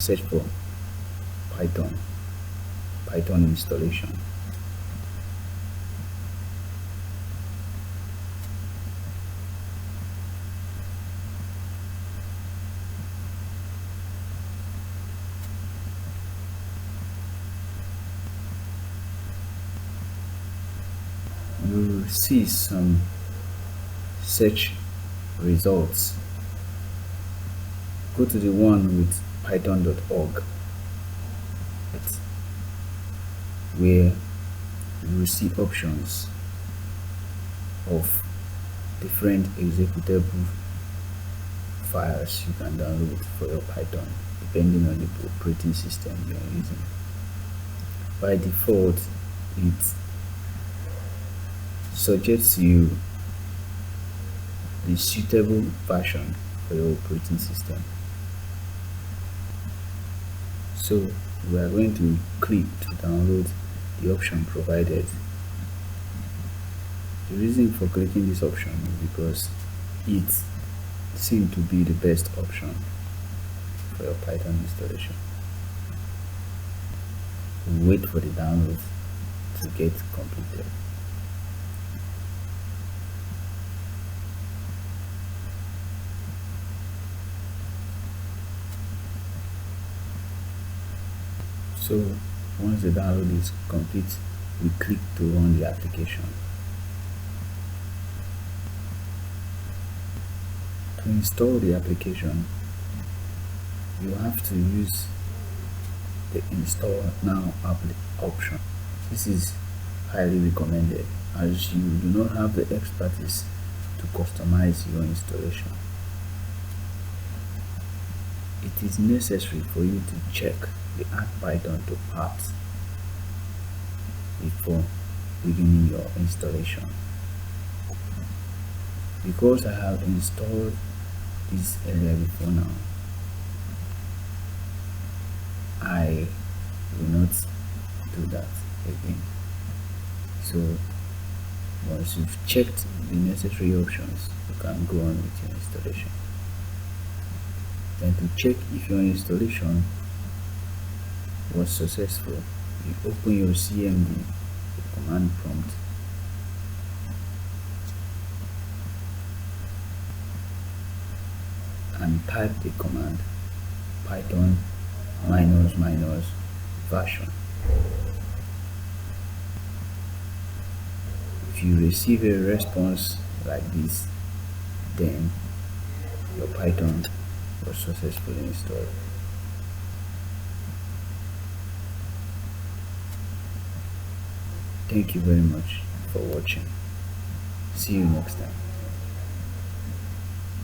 search for Python installation. You will see some search results. Go to the one with python.org. It's where you will see options of different executable files you can download for your Python depending on the operating system you are using. By default, it suggests you the suitable version for your operating system. So we are going to click to download the option provided. The reason for clicking this option is because it seems to be the best option for your Python installation. Wait for the download to get completed. So once the download is complete, we click to run the application. To install the application, you have to use the install now option. This is highly recommended as you do not have the expertise to customize your installation. It is necessary for you to check the Add Python to Paths before beginning your installation. Because I have installed this earlier before now, I will not do that again. So once you've checked the necessary options, you can go on with your installation. Then to check if your installation was successful, you open your CMD, the command prompt, and type the command python -version. If you receive a response like this, then your Python was successfully installed. Thank you very much for watching. See you next time.